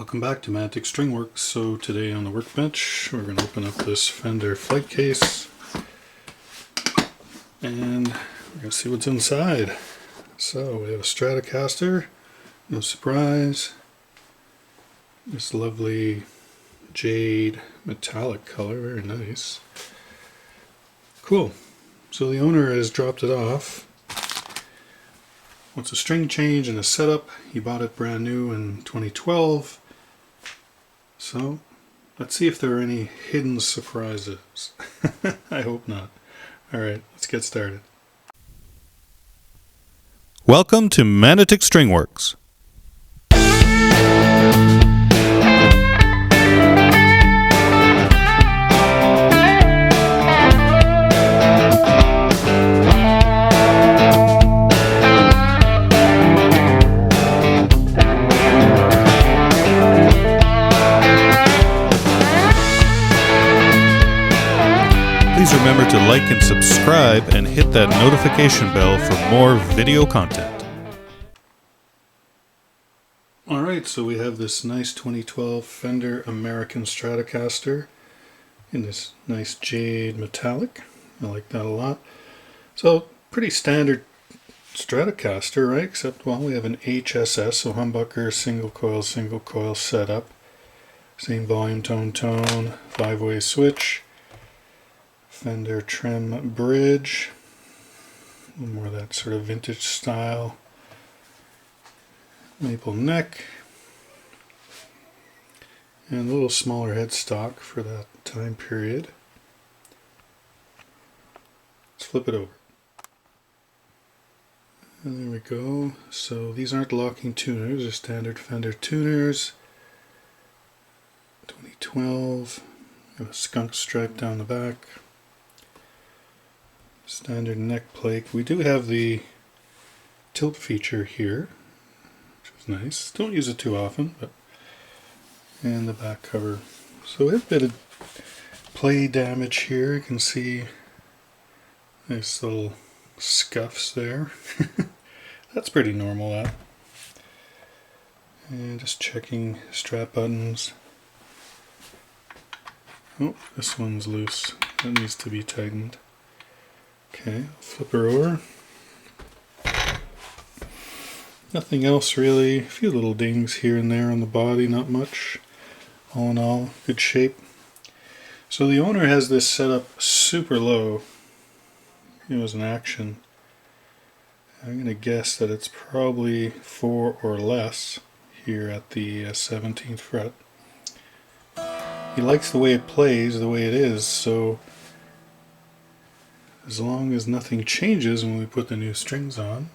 Welcome back to Mantic Stringworks. So today on the workbench we're going to open up this Fender flight case and we're going to see what's inside. So we have a Stratocaster, no surprise, this lovely jade metallic color, very nice. Cool. So the owner has dropped it off. Wants a string change and a setup. He bought it brand new in 2012. So let's see if there are any hidden surprises. I hope not. Alright, let's get started. Welcome to Mantic Stringworks. Please remember to like and subscribe and hit that notification bell for more video content. Alright, so we have this nice 2012 Fender American Stratocaster in this nice jade metallic. I like that a lot. So, pretty standard Stratocaster, right? Except, well, we have an HSS, so humbucker, single coil setup. Same volume, tone, 5-way switch. Fender trim bridge, a little more of that sort of vintage style, maple neck, and a little smaller headstock for that time period. Let's flip it over. And there we go. So these aren't locking tuners, they're standard Fender tuners. 2012, got a skunk stripe down the back. Standard neck plate. We do have the tilt feature here, which is nice. Don't use it too often, but and the back cover. So we have a bit of play damage here. You can see nice little scuffs there. That's pretty normal, that. And just checking strap buttons. Oh, this one's loose. That needs to be tightened. Okay, flip her over. Nothing else really. A few little dings here and there on the body, not much. All in all, good shape. So the owner has this set up super low. It was an action. I'm going to guess that it's probably 4 or less here at the 17th fret. He likes the way it plays, the way it is, so as long as nothing changes when we put the new strings on,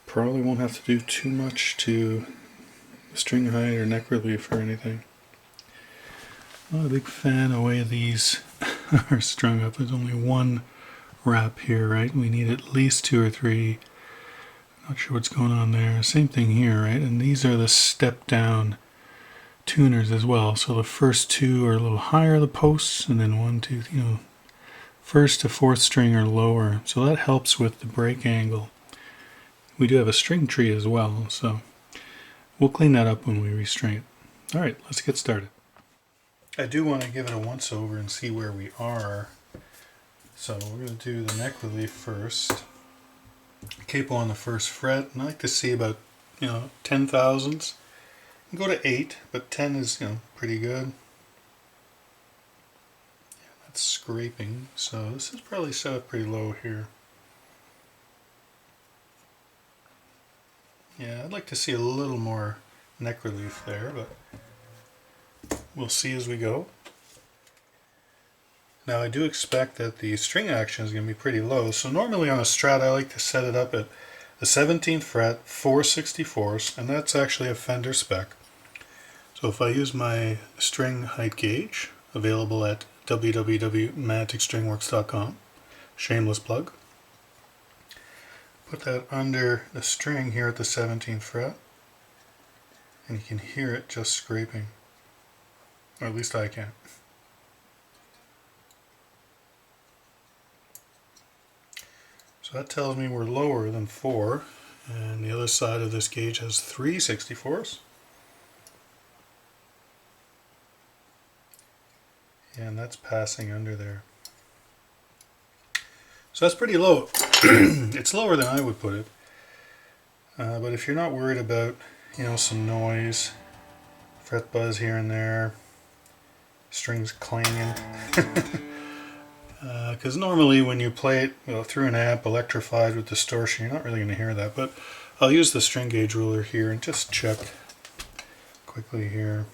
probably won't have to do too much to string height or neck relief or anything. Not a big fan of the way these are strung up. There's only one wrap here, right? We need at least 2 or 3. Not sure what's going on there. Same thing here, right? And these are the step down tuners as well. So the first 2 are a little higher, the posts, and then 1, 2, first to 4th string are lower, so that helps with the break angle. We do have a string tree as well, so we'll clean that up when we restring it. Alright, let's get started. I do want to give it a once over and see where we are. So we're going to do the neck relief first. Capo on the 1st fret, and I like to see about 10 thousandths. Go to 8, but 10 is pretty good. That's scraping, so this is probably set up pretty low here. Yeah, I'd like to see a little more neck relief there, but we'll see as we go. Now I do expect that the string action is going to be pretty low, so normally on a Strat I like to set it up at the 17th fret, 4/64, and that's actually a Fender spec. So if I use my string height gauge, available at www.manticstringworks.com, shameless plug, put that under the string here at the 17th fret, and you can hear it just scraping, or at least I can. So that tells me we're lower than 4, and the other side of this gauge has 3/64. and that's passing under there. So that's pretty low. It's lower than I would put it. But if you're not worried about, you know, some noise, fret buzz here and there, strings clanging, because normally when you play it, you know, through an amp electrified with distortion, you're not really going to hear that. But I'll use the string gauge ruler here and just check quickly here.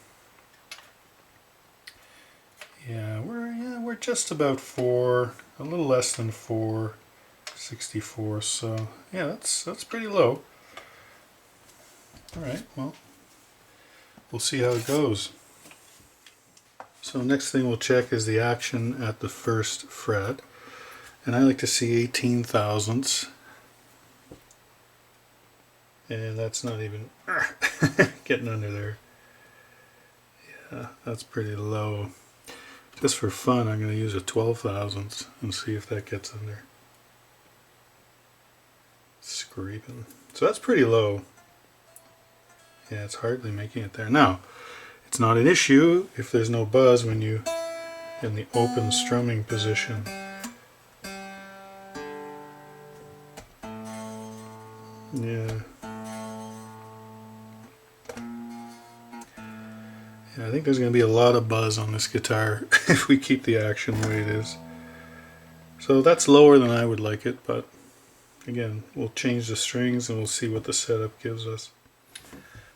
Yeah, we're just about 4, a little less than 464. So yeah, that's pretty low. All right, well, we'll see how it goes. So next thing we'll check is the action at the first fret, and I like to see 18 thousandths, and that's not even getting under there. Yeah, that's pretty low. Just for fun, I'm going to use a 12 thousandths and see if that gets under. Scraping. So that's pretty low. Yeah, it's hardly making it there. Now, it's not an issue if there's no buzz when you in the open strumming position. Yeah. Yeah, I think there's going to be a lot of buzz on this guitar if we keep the action the way it is. So that's lower than I would like it, but again, we'll change the strings and we'll see what the setup gives us.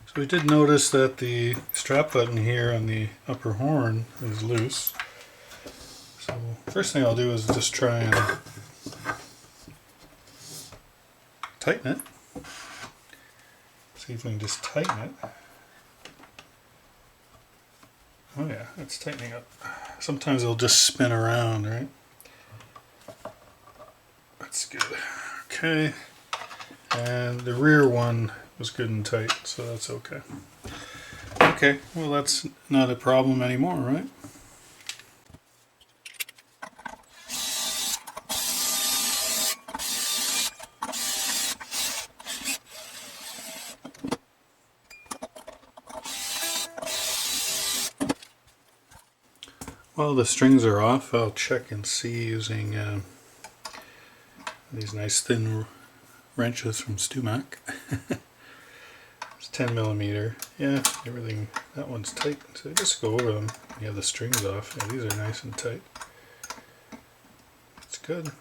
So we did notice that the strap button here on the upper horn is loose. So first thing I'll do is just try and tighten it. See if we can just tighten it. Oh yeah, it's tightening up. Sometimes it'll just spin around, right? That's good. Okay. And the rear one was good and tight, so that's okay. Okay, well that's not a problem anymore, right? While the strings are off, I'll check and see using these nice thin wrenches from Stumac. It's 10mm. Yeah, everything, that one's tight, so just go over them when you have the strings off. Yeah, these are nice and tight. It's good.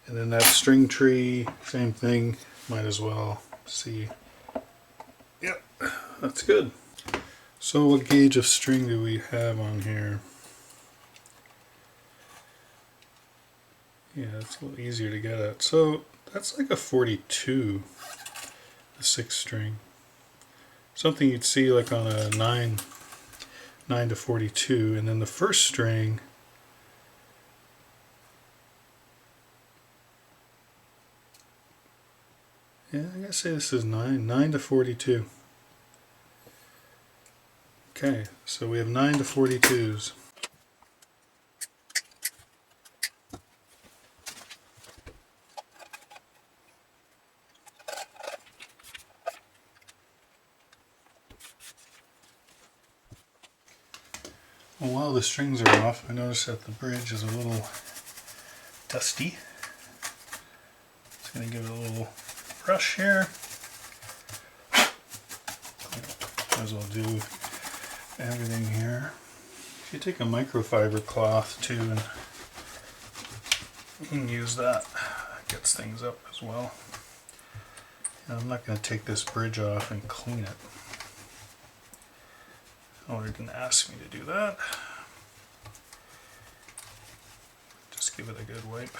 And then that string tree, same thing, might as well see. Yep, that's good. So what gauge of string do we have on here? Yeah, it's a little easier to get at. So that's like a 42, the 6th string. Something you'd see like on a 9 to 42, and then the first string yeah, I gotta say this is 9 to 42. Okay, so we have 9 to 42s. Well, while the strings are off, I notice that the bridge is a little dusty. Just going to give it a little brush here. Might as well do everything here. If you take a microfiber cloth too, and you can use that, it gets things up as well. And I'm not going to take this bridge off and clean it. Oh, it didn't ask me to do that. Just give it a good wipe.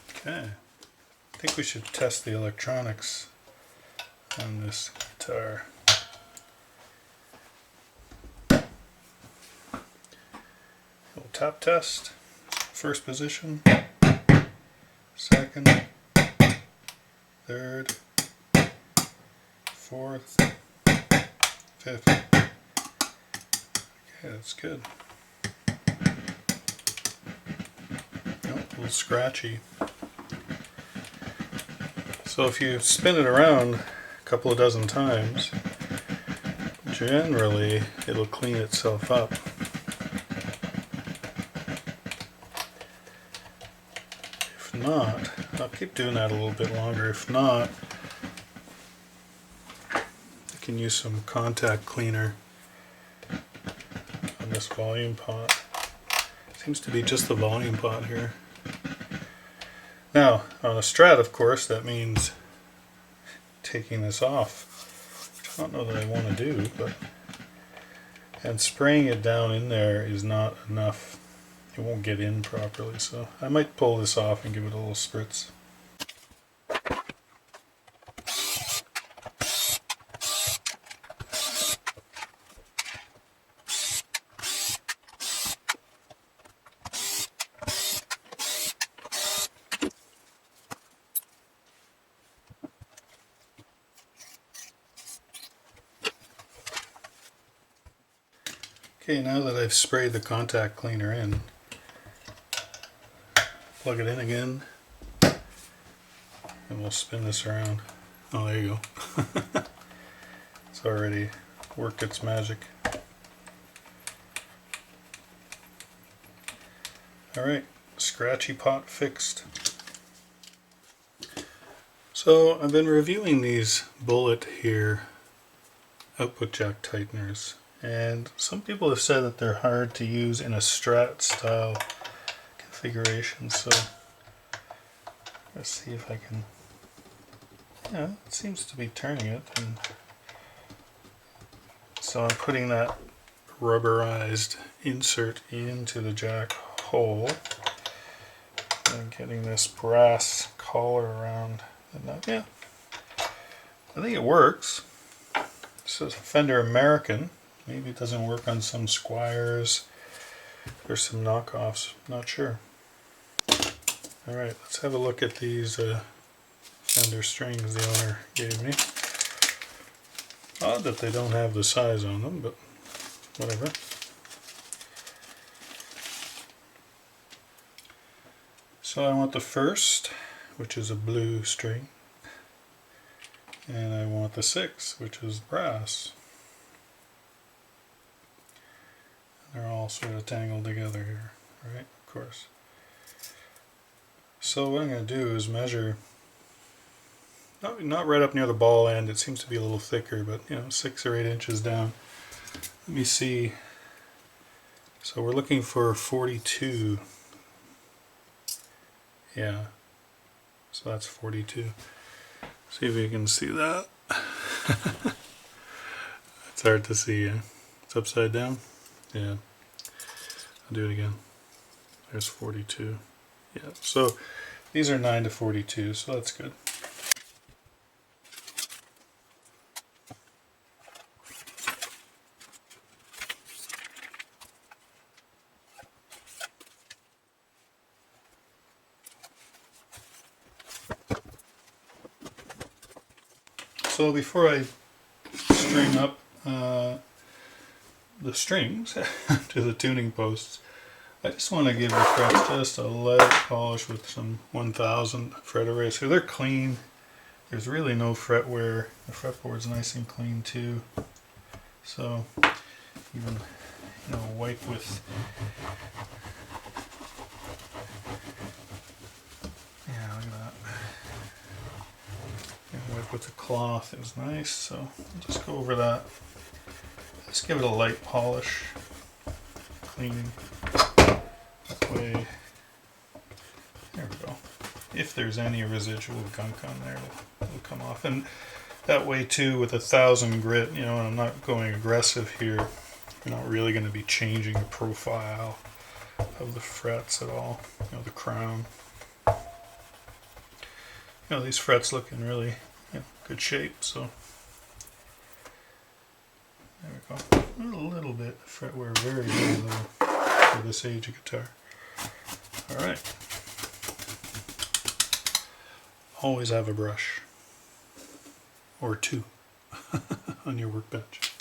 Okay. I think we should test the electronics on this guitar. Little tap test. First position. Second. Third, fourth, fifth. Okay, that's good. Nope, a little scratchy. So if you spin it around couple of dozen times, generally it'll clean itself up. If not, I'll keep doing that a little bit longer. If not, I can use some contact cleaner on this volume pot. Seems to be just the volume pot here. Now, on a Strat, of course, that means taking this off, which I don't know that I want to do, but and spraying it down in there is not enough. It won't get in properly, so I might pull this off and give it a little spritz. Okay, now that I've sprayed the contact cleaner in, plug it in again, and we'll spin this around. Oh, there you go. It's already worked its magic. Alright, scratchy pot fixed. So I've been reviewing these bullet here output jack tighteners, and some people have said that they're hard to use in a Strat style configuration, so let's see if I can. Yeah, it seems to be turning it, and so I'm putting that rubberized insert into the jack hole and getting this brass collar around, and that, yeah, I think it works. This is a Fender American. Maybe it doesn't work on some Squires or some knockoffs, not sure. Alright, let's have a look at these Fender strings the owner gave me. Odd that they don't have the size on them, but whatever. So I want the first, which is a blue string, and I want the sixth, which is brass. They're all sort of tangled together here, right? Of course. So what I'm going to do is measure, not right up near the ball end, it seems to be a little thicker, but 6 or 8 inches down. Let me see. So we're looking for 42. Yeah. So that's 42. See if you can see that. It's hard to see, yeah? It's upside down. Yeah, I'll do it again. There's 42. Yeah, so these are 9 to 42, so that's good. So before I string up the strings to the tuning posts, I just want to give the frets just a light polish with some 1000 fret eraser. They're clean. There's really no fret wear. The fretboard's nice and clean too. So even wipe with look at that. Wipe with the cloth is nice. So I'll just go over that. Just give it a light polish, cleaning. That way, there we go. If there's any residual gunk on there, it'll come off. And that way too, with 1000 grit, I'm not going aggressive here. You're not really going to be changing the profile of the frets at all. The crown. These frets look in really good shape, so there we go. A little bit of fret wear, very, very low for this age of guitar. Alright. Always have a brush. Or two on your workbench.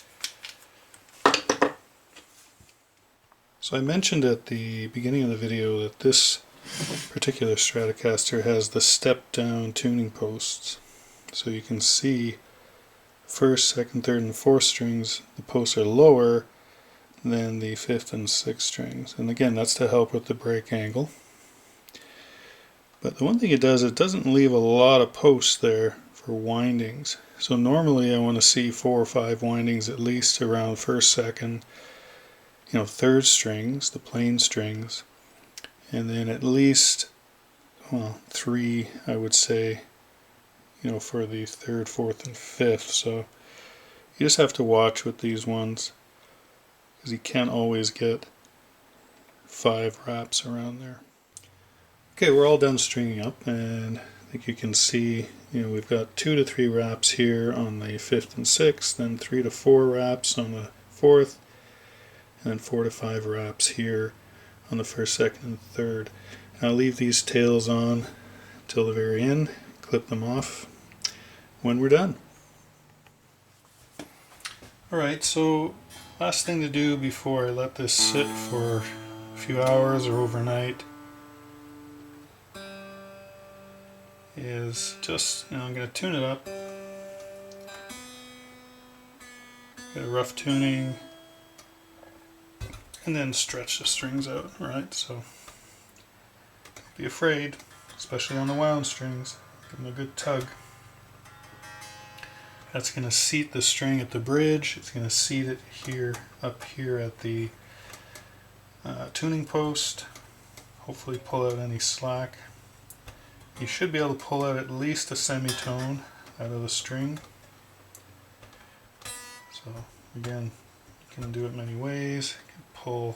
So I mentioned at the beginning of the video that this particular Stratocaster has the step-down tuning posts. So you can see first, second, third, and fourth strings, the posts are lower than the fifth and sixth strings. And again, that's to help with the break angle. But the one thing it does, it doesn't leave a lot of posts there for windings. So normally I want to see 4 or 5 windings at least around first, second, third strings, the plain strings, and then at least, well, 3, I would say, for the third, fourth, and fifth. So you just have to watch with these ones, because you can't always get 5 wraps around there. Okay, we're all done stringing up, and I think you can see, we've got 2 to 3 wraps here on the 5th and 6th, then 3 to 4 wraps on the 4th, and then 4 to 5 wraps here on the 1st, 2nd, and 3rd. And I'll leave these tails on till the very end, clip them off when we're done. Alright, so last thing to do before I let this sit for a few hours or overnight is just, I'm going to tune it up, get a rough tuning, and then stretch the strings out, right? So don't be afraid, especially on the wound strings. Give them a good tug. That's going to seat the string at the bridge. It's going to seat it here, up here at the tuning post. Hopefully pull out any slack. You should be able to pull out at least a semitone out of the string. So again, you can do it many ways. You can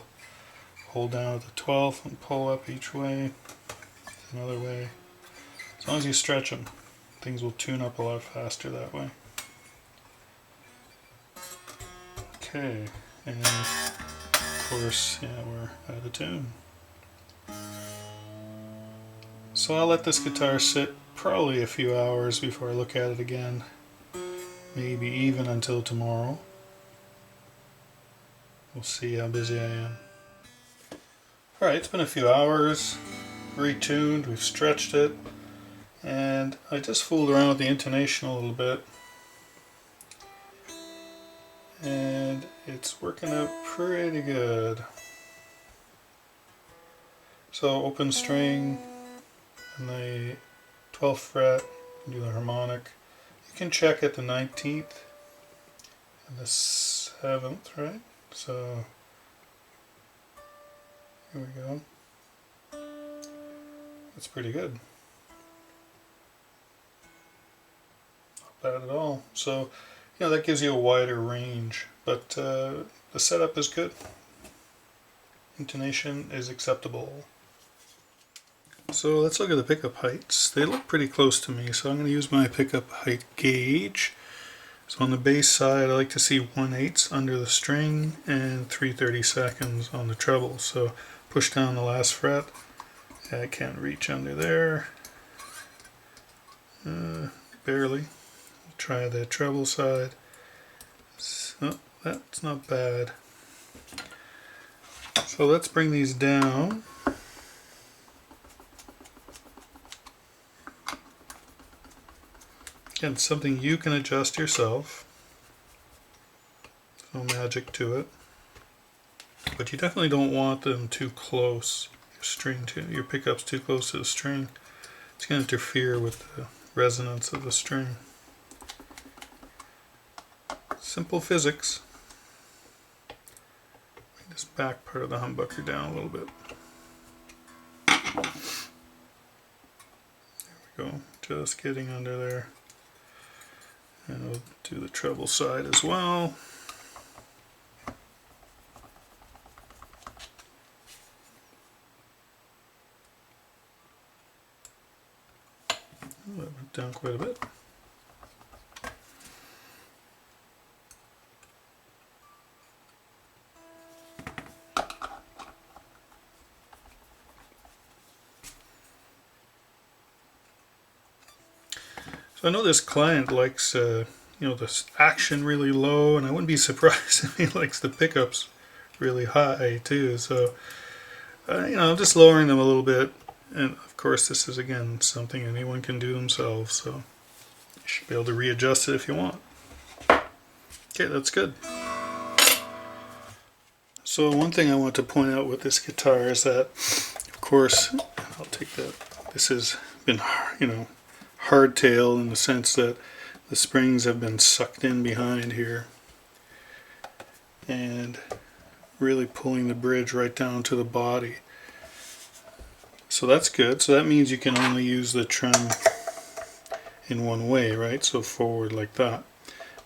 hold down at the 12th and pull up each way. Another way. As long as you stretch them, things will tune up a lot faster that way. Okay, and of course, we're out of tune. So I'll let this guitar sit probably a few hours before I look at it again, maybe even until tomorrow. We'll see how busy I am. Alright, it's been a few hours, retuned, we've stretched it, and I just fooled around with the intonation a little bit. And it's working out pretty good. So open string on the 12th fret, do the harmonic. You can check at the 19th and the 7th, right? So here we go. That's pretty good. Not bad at all. So that gives you a wider range, but the setup is good. Intonation is acceptable. So let's look at the pickup heights. They look pretty close to me, so I'm going to use my pickup height gauge. So on the bass side, I like to see 1/8 under the string and 3/32 on the treble. So push down the last fret. I can't reach under there. Barely. Try the treble side. So that's not bad. So let's bring these down. Again, something you can adjust yourself. No magic to it. But you definitely don't want them too close. Your pickup's too close to the string. It's going to interfere with the resonance of the string. Simple physics. Bring this back part of the humbucker down a little bit. There we go. Just getting under there. And we'll do the treble side as well. That went down quite a bit. So I know this client likes, this action really low, and I wouldn't be surprised if he likes the pickups really high too. So, I'm just lowering them a little bit. And of course, this is again something anyone can do themselves. So you should be able to readjust it if you want. Okay, that's good. So one thing I want to point out with this guitar is that, of course, I'll take that. This has been, you know, hardtail in the sense that the springs have been sucked in behind here and really pulling the bridge right down to the body. So that's good. So that means you can only use the trim in one way, right? So forward like that.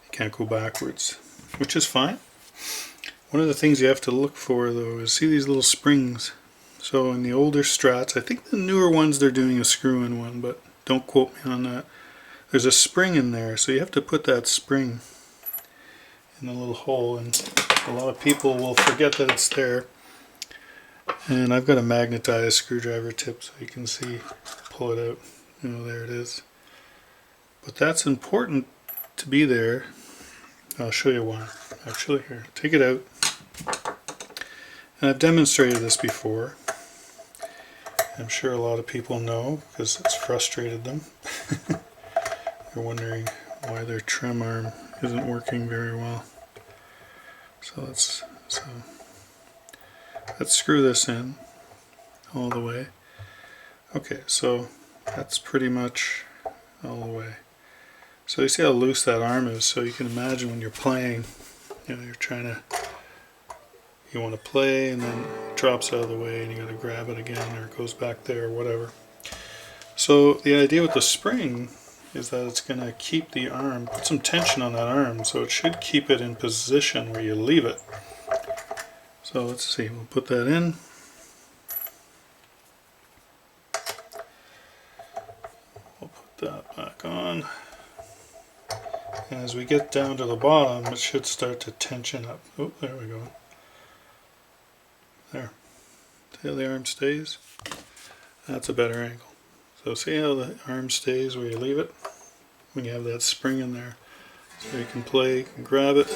You can't go backwards, which is fine. One of the things you have to look for though is see these little springs. So in the older Strats, I think the newer ones they're doing a screw-in one, but don't quote me on that. There's a spring in there, so you have to put that spring in the little hole, and a lot of people will forget that it's there. And I've got a magnetized screwdriver tip so you can see, pull it out, you know, there it is. But that's important to be there. I'll show you why. Actually, here, take it out. And I've demonstrated this before. I'm sure a lot of people know because it's frustrated them. They're wondering why their trim arm isn't working very well. So let's screw this in all the way. Okay, so that's pretty much all the way. So you see how loose that arm is, so you can imagine when you're playing, you know, you want to play and then it drops out of the way and you got to grab it again or it goes back there or whatever. So the idea with the spring is that it's going to keep the arm, put some tension on that arm, so it should keep it in position where you leave it. So let's see, we'll put that in. We'll put that back on. And as we get down to the bottom, it should start to tension up. Oh, there we go. There. See how the arm stays? That's a better angle. So see how the arm stays where you leave it? When you have that spring in there. So you can play, you can grab it.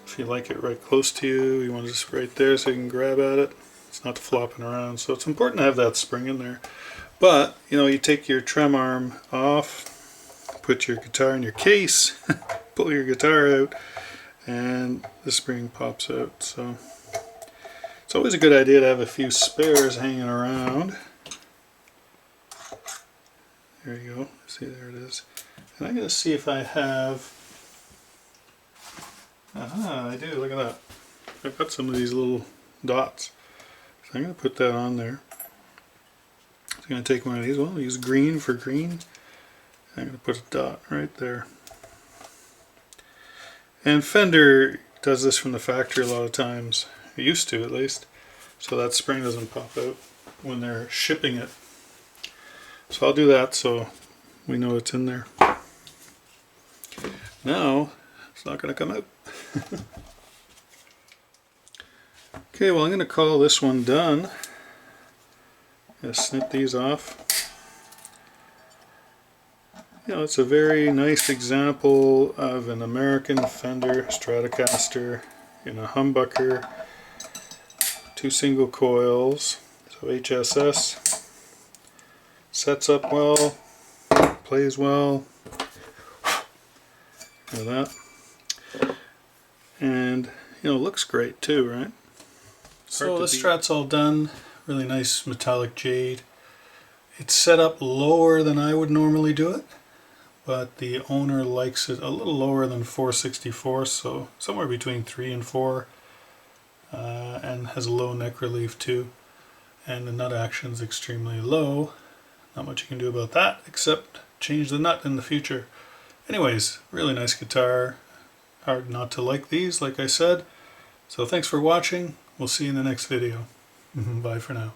If you like it right close to you, you want it just right there so you can grab at it. It's not flopping around. So it's important to have that spring in there. But, you know, you take your trem arm off, put your guitar in your case, pull your guitar out, and the spring pops out. So it's always a good idea to have a few spares hanging around. There you go. See, there it is. And I'm going to see if I have... Aha, I do. Look at that. I've got some of these little dots. So I'm going to put that on there. So I'm going to take one of these. Well, I'll use green for green. I'm going to put a dot right there. And Fender does this from the factory a lot of times. It used to, at least. So that spring doesn't pop out when they're shipping it. So I'll do that so we know it's in there. Now, it's not going to come out. Okay, well I'm going to call this one done. I'm going to snip these off. You know, it's a very nice example of an American Fender Stratocaster in a humbucker, 2 single coils, so HSS. Sets up well, plays well. Look at that. And, you know, looks great too, right? So this Strat's all done. Really nice metallic jade. It's set up lower than I would normally do it, but the owner likes it a little lower than 4/64, so somewhere between 3 and 4, and has a low neck relief too. And the nut action is extremely low. Not much you can do about that except change the nut in the future. Anyways, really nice guitar. Hard not to like these, like I said. So thanks for watching. We'll see you in the next video. Bye for now.